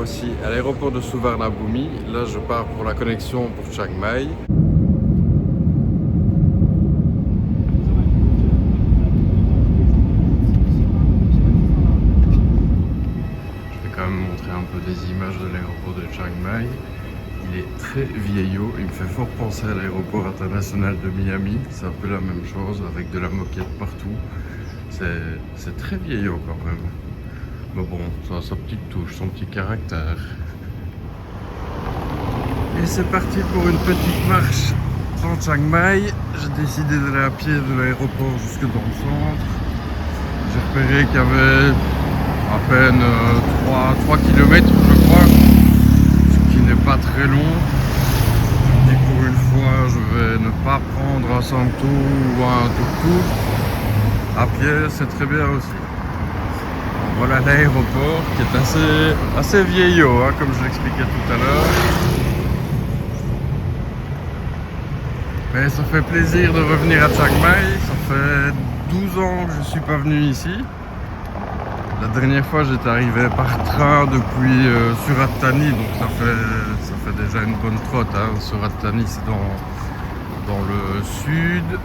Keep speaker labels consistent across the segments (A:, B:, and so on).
A: aussi à l'aéroport de Suvarnabhumi. Là, je pars pour la connexion pour Chiang Mai. Je vais quand même montrer un peu des images de l'aéroport de Chiang Mai. Il est très vieillot, il me fait fort penser à l'aéroport international de Miami. C'est un peu la même chose avec de la moquette partout. C'est très vieillot quand même. Mais bon, ça a sa petite touche, son petit caractère. Et c'est parti pour une petite marche dans Chiang Mai. J'ai décidé d'aller à pied de l'aéroport jusque dans le centre. J'ai repéré qu'il y avait à peine 3 km je crois, ce qui n'est pas très long. Je me dis pour une fois je vais ne pas prendre un Santo ou un tuk-tuk. À pied c'est très bien aussi. Voilà l'aéroport qui est assez vieillot, hein, comme je l'expliquais tout à l'heure. Mais ça fait plaisir de revenir à Chiang Mai. Ça fait 12 ans que je ne suis pas venu ici. La dernière fois j'étais arrivé par train depuis Surat Thani, donc ça fait déjà une bonne trotte. Hein. Surat Thani c'est dans le sud.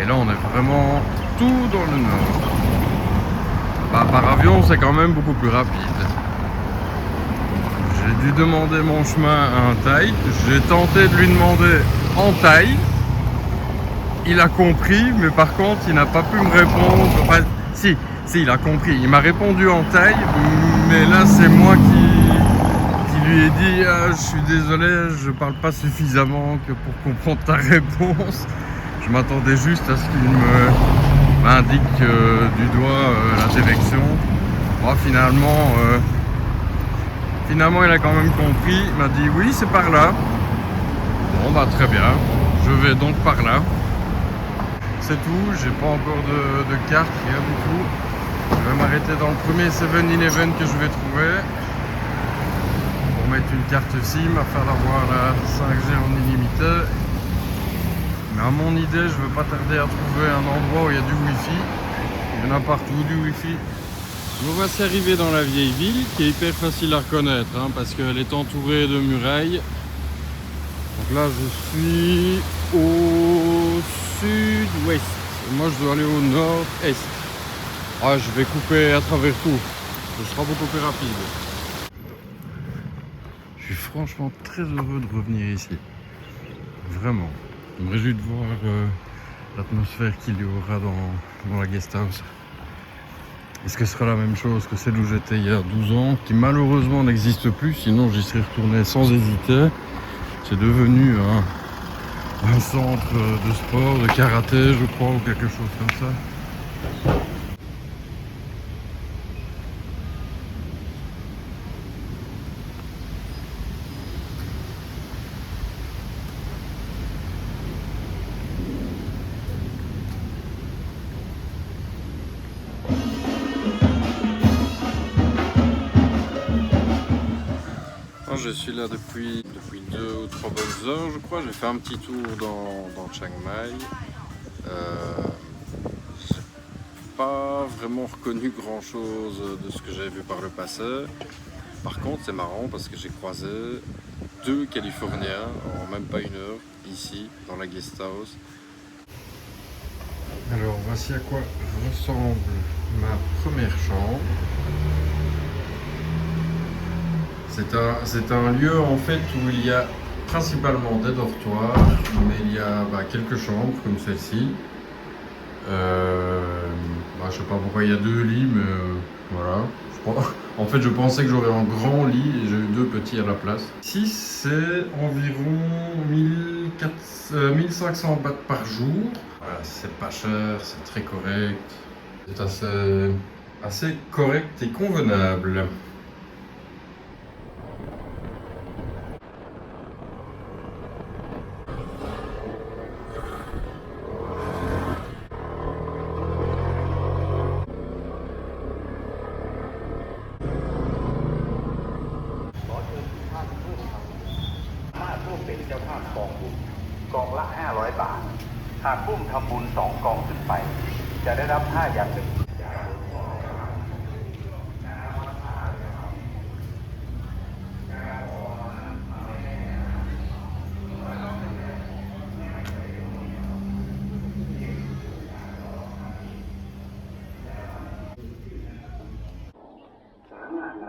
A: Et là on est vraiment tout dans le nord. Bah, par avion c'est quand même beaucoup plus rapide. J'ai dû demander mon chemin à un Thaï. J'ai tenté de lui demander en Thaï. Il a compris, mais par contre il n'a pas pu me répondre. Enfin, si il a compris. Il m'a répondu en Thaï, mais là c'est moi qui lui ai dit ah, je suis désolé, je parle pas suffisamment que pour comprendre ta réponse. Je m'attendais juste à ce qu'il m'indique du doigt la direction. Bon, finalement il a quand même compris. Il m'a dit oui, c'est par là. Bon bah très bien, je vais donc par là. C'est tout, j'ai pas encore de carte, rien du tout. Je vais m'arrêter dans le premier 7-Eleven que je vais trouver pour mettre une carte SIM afin d'avoir la 5G en illimité. Mais à mon idée, je veux pas tarder à trouver un endroit où il y a du Wi-Fi. Il y en a partout du Wi-Fi. Nous voici arrivés dans la vieille ville qui est hyper facile à reconnaître hein, parce qu'elle est entourée de murailles. Donc là je suis au sud-ouest. Moi je dois aller au nord-est. Ah, je vais couper à travers tout. Ce sera beaucoup plus rapide. Je suis franchement très heureux de revenir ici. Vraiment. Je me réjouis de voir l'atmosphère qu'il y aura dans la guest house. Est-ce que ce sera la même chose que celle où j'étais il y a 12 ans, qui malheureusement n'existe plus, sinon j'y serais retourné sans hésiter. C'est devenu un centre de sport, de karaté, je crois, ou quelque chose comme ça. Je suis là depuis 2 ou 3 bonnes heures, je crois. J'ai fait un petit tour dans Chiang Mai. J'ai pas vraiment reconnu grand chose de ce que j'avais vu par le passé. Par contre, c'est marrant parce que j'ai croisé 2 Californiens en même pas une heure ici dans la guest house. Alors voici à quoi ressemble ma première chambre. C'est un lieu en fait où il y a principalement des dortoirs, mais il y a quelques chambres comme celle-ci. Je sais pas pourquoi il y a 2 lits, mais voilà. En fait, je pensais que j'aurais un grand lit et j'ai eu 2 petits à la place. Ici, c'est environ 1500 bahts par jour. Voilà, c'est pas cher, c'est très correct. C'est assez correct et convenable.
B: เป็นเจ้าภาพกองบุญกองละ500 บาทหากร่วมทำบุญ2 กองขึ้นไปจะได้รับ5 อย่าง 1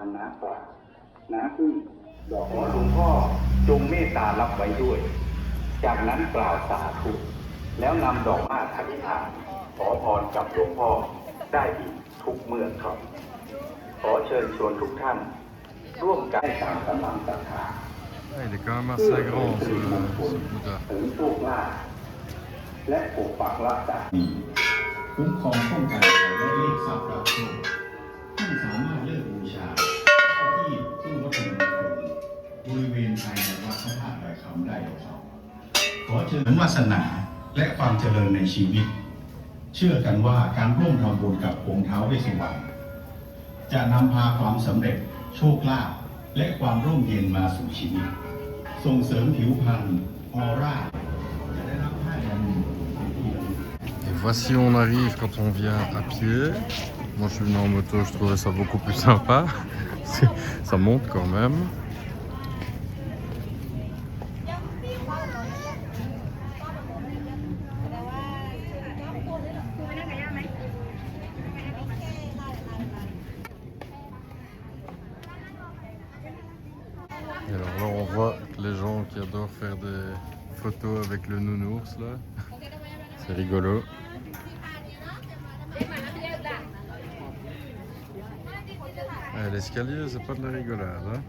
B: างน้ากล่าวน้าพึ่งดอกขอหลวงพ่อจงเมตตารับไว้ด้วย จากนั้นกล่าวสาธุแล้วนำดอกไม้อธิษฐานขอพรกับหลวงพ่อได้อีกทุกเมื่อครับ ขอเชิญชวนทุกท่าน ร่วมกันตามกำลังศรัทธา
A: Ah, il est quand même assez grand ce Bouddha.
B: ถึงโชคลาภและปกปักรักษา
C: คุ้มครองป้องกันและเลขทรัพย์รับโชคท่านสามารถเลือกบูชาที่ตู้วัตถุมงคลบริเวณภายในวัดพระธาตุดอยคำได้เลยครับขอเชิญวาสนาและความเจริญในชีวิต เชื่อกันว่าการร่วมทำบุญกับองค์ท้าวเวสสุวรรณจะนำพาความสำเร็จโชคลาภและความร่มเย็นมาสู่ชีวิต ส่งเสริมผิวพรรณออร่าจะได้รับผ้ายันเป็นที่ระลึก
A: Et voici on arrive quand on vient à pied. Moi je suis venu en moto, je trouvais ça beaucoup plus sympa. Ça monte quand même. Et alors là on voit les gens qui adorent faire des photos avec le nounours là. C'est rigolo. Ah, l'escalier, c'est pas de la rigolade. Hein.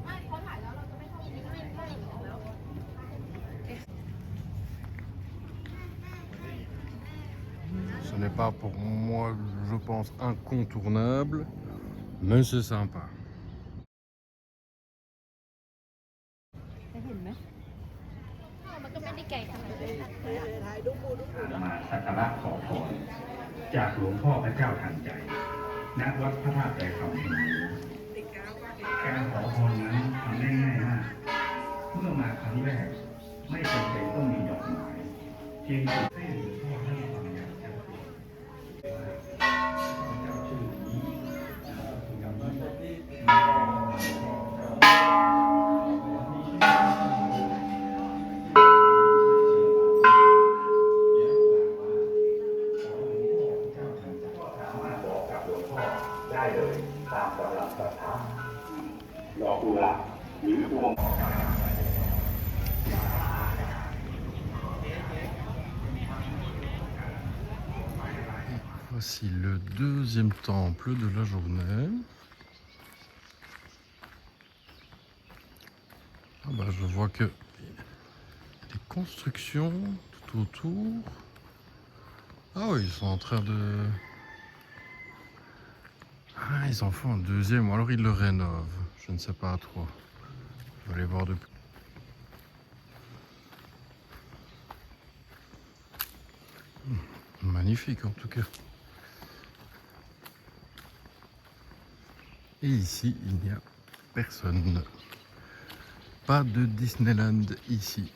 A: Ce n'est pas pour moi, je pense, incontournable, mais c'est sympa.
D: มันก็ไม่ได้ไกลขนาดนั้น
C: มาสักการะขอพรจากหลวงพ่อพระเจ้าทันใจณวัดพระธาตุดอยคำแห่งนี้การขอพรนั้นทำได้ง่ายมากเมื่อมาครั้งแรกไม่จำเป็นต้องมีดอกไม้เพียงจุดให้หลวงพ่อให้ความอย่างชัดเจนว่าพระเจ้าชื่อนี้นามสกุลนี้
B: ได้เลยตามกำลังศรัทธาดอกกุหลาบหรือพวง
A: Voici le deuxième temple de la journée. Ah bah, je vois que des constructions tout autour. Ah oui, ils sont en train de... Ah, ils en font un deuxième, ou alors ils le rénovent. Je ne sais pas trop. Je vais aller voir de plus. Magnifique en tout cas. Et ici, il n'y a personne. Pas de Disneyland ici.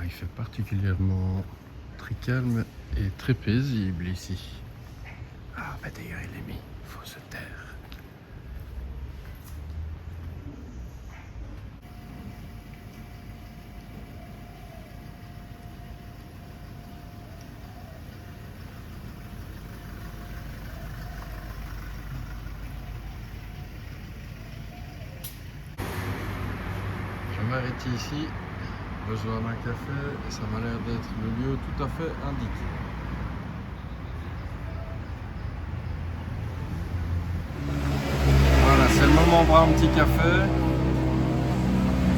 A: Il fait particulièrement très calme et très paisible ici. Ah bah d'ailleurs il est mis, il faut se taire. Je m'arrête ici. Besoin d'un café et ça m'a l'air d'être le lieu tout à fait indiqué. Voilà, c'est le moment de boire un petit café.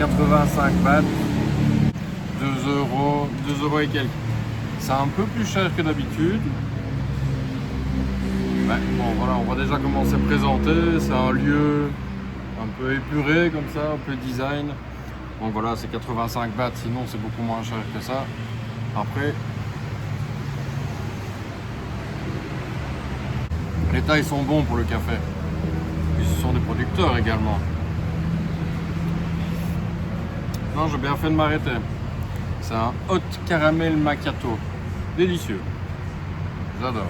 A: 85 bahts, 2 euros et quelques. C'est un peu plus cher que d'habitude. Ouais, bon voilà, on va déjà commencer à présenter. C'est un lieu un peu épuré comme ça, un peu design. Donc voilà, c'est 85 bahts, sinon c'est beaucoup moins cher que ça. Après, les tailles sont bons pour le café. Puis ce sont des producteurs également. Non, j'ai bien fait de m'arrêter. C'est un hot caramel macchiato. Délicieux. J'adore.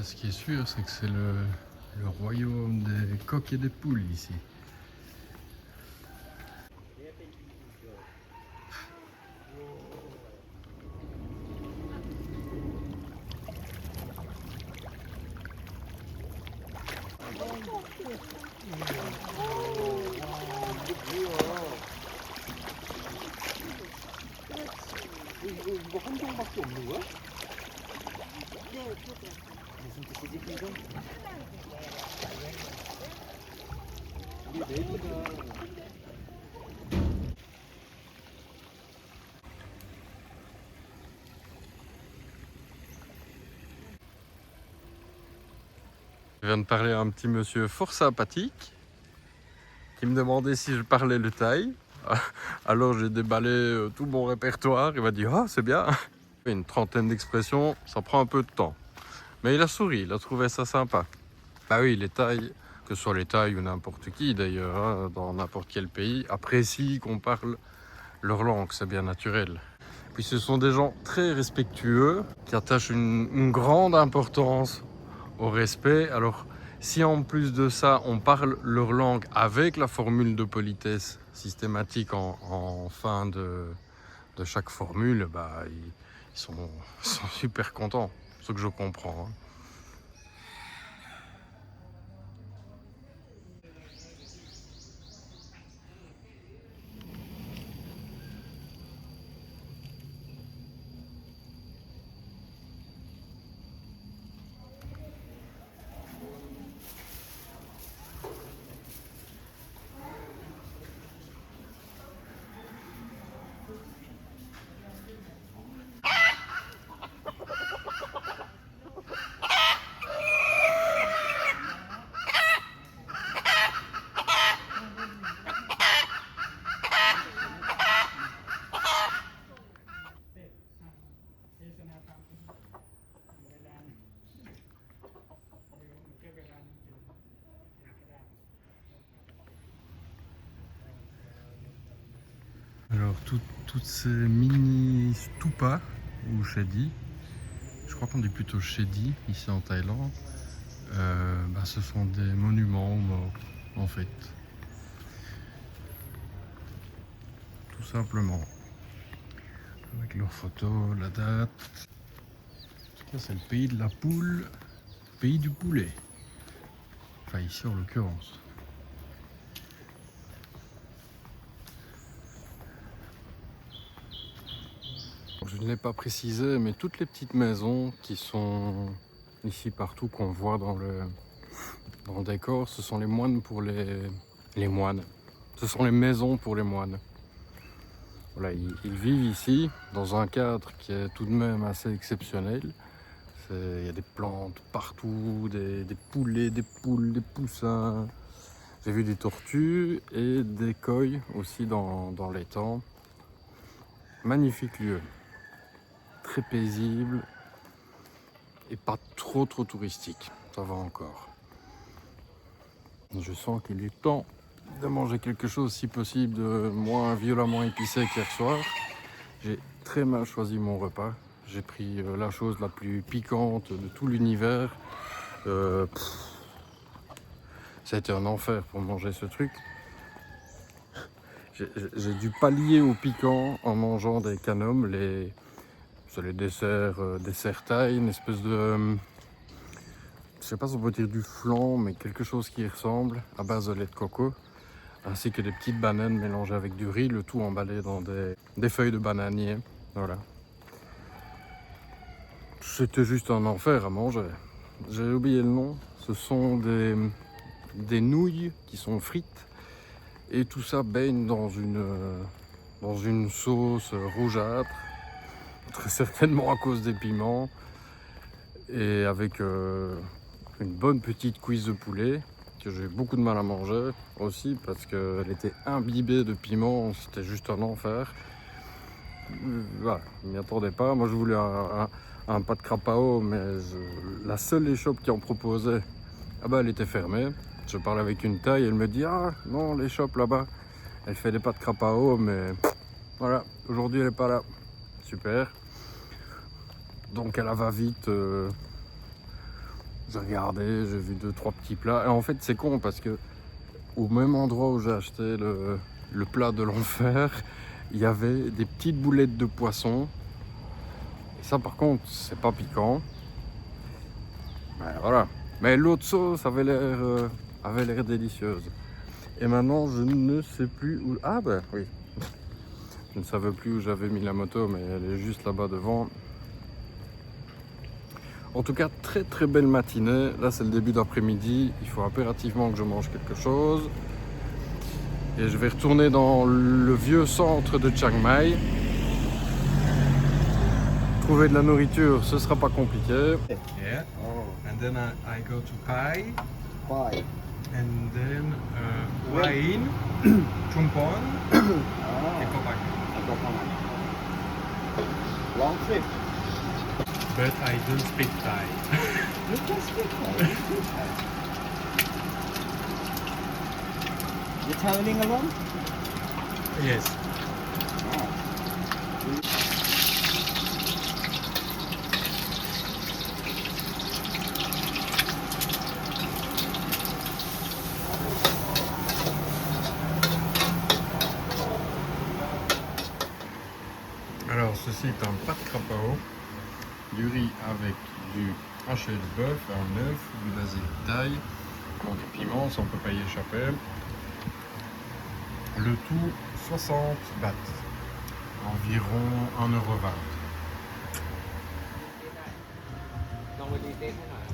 A: Ce qui est sûr, c'est que c'est le royaume des coqs et des poules ici.
E: 이거 한 종밖에 없는 거야? 무슨 뜻이지, 이거? 우리 내비가
A: Je viens de parler à un petit monsieur fort sympathique qui me demandait si je parlais le thaï. Alors j'ai déballé tout mon répertoire. Il m'a dit « Ah, c'est bien !» Une trentaine d'expressions, ça prend un peu de temps. Mais il a souri, il a trouvé ça sympa. Bah oui, les Thaïs, que ce soit les Thaïs ou n'importe qui d'ailleurs, hein, dans n'importe quel pays, apprécient qu'on parle leur langue, c'est bien naturel. Puis ce sont des gens très respectueux, qui attachent une grande importance au respect. Alors si en plus de ça, on parle leur langue avec la formule de politesse systématique en fin de chaque formule, bah, ils sont super contents, ce que je comprends. Hein. Alors toutes ces mini stupas ou shedi, je crois qu'on dit plutôt shedi ici en Thaïlande, bah, ce sont des monuments aux morts en fait. Tout simplement. Avec leurs photos, la date. En tout cas c'est le pays de la poule, pays du poulet. Enfin ici en l'occurrence. Je ne l'ai pas précisé, mais toutes les petites maisons qui sont ici partout, qu'on voit dans le décor, ce sont les moines pour les moines. Ce sont les maisons pour les moines. Voilà, ils vivent ici dans un cadre qui est tout de même assez exceptionnel. Il y a des plantes partout, des poulets, des poules, des poussins. J'ai vu des tortues et des coys aussi dans l'étang. Magnifique lieu. Très paisible et pas trop touristique, ça va encore. Je sens qu'il est temps de manger quelque chose, si possible de moins violemment épicé qu'hier soir. J'ai très mal choisi mon repas, j'ai pris la chose la plus piquante de tout l'univers. Ça a été un enfer pour manger ce truc. J'ai dû pallier au piquant en mangeant des canomes, c'est les desserts thaï, une espèce de... je sais pas si on peut dire du flan, mais quelque chose qui y ressemble, à base de lait de coco, ainsi que des petites bananes mélangées avec du riz, le tout emballé dans des feuilles de bananier. Voilà. C'était juste un enfer à manger. J'ai oublié le nom. Ce sont des nouilles qui sont frites, et tout ça baigne dans une sauce rougeâtre. Très certainement à cause des piments, et avec une bonne petite cuisse de poulet que j'ai eu beaucoup de mal à manger aussi parce qu'elle était imbibée de piments, c'était juste un enfer. Voilà, je m'y attendais pas. Moi je voulais un pâte krapao, mais la seule échoppe qui en proposait, ah bah, elle était fermée. Je parlais avec une Thaï, elle me dit ah non, l'échoppe là-bas elle fait des pâtes krapao, mais voilà, aujourd'hui elle est pas là. Super. Donc à la va-vite, j'ai regardé, j'ai vu 2-3 petits plats. Et en fait c'est con parce que au même endroit où j'ai acheté le plat de l'enfer, il y avait des petites boulettes de poisson. Et ça par contre c'est pas piquant. Ben, voilà. Mais l'autre sauce avait l'air délicieuse. Et maintenant je ne sais plus où... Ah ben oui. Je ne savais plus où j'avais mis la moto, mais elle est juste là-bas devant. En tout cas, très très belle matinée. Là, c'est le début d'après-midi. Il faut impérativement que je mange quelque chose. Et je vais retourner dans le vieux centre de Chiang Mai trouver de la nourriture, ce sera pas compliqué.
F: Yeah.
E: Oh,
F: And then I go to pie.
E: pie.
F: And then wine, chumpon, et copac.
E: Long trip.
F: But I don't speak Thai.
E: You can speak Thai. You're traveling alone?
F: Yes.
A: Alors ceci est un pâte crapaud, du riz avec du haché de bœuf, un œuf, du basilic thaï, bon, des piments, ça on peut pas y échapper. Le tout 60 bahts, environ 1,20 €.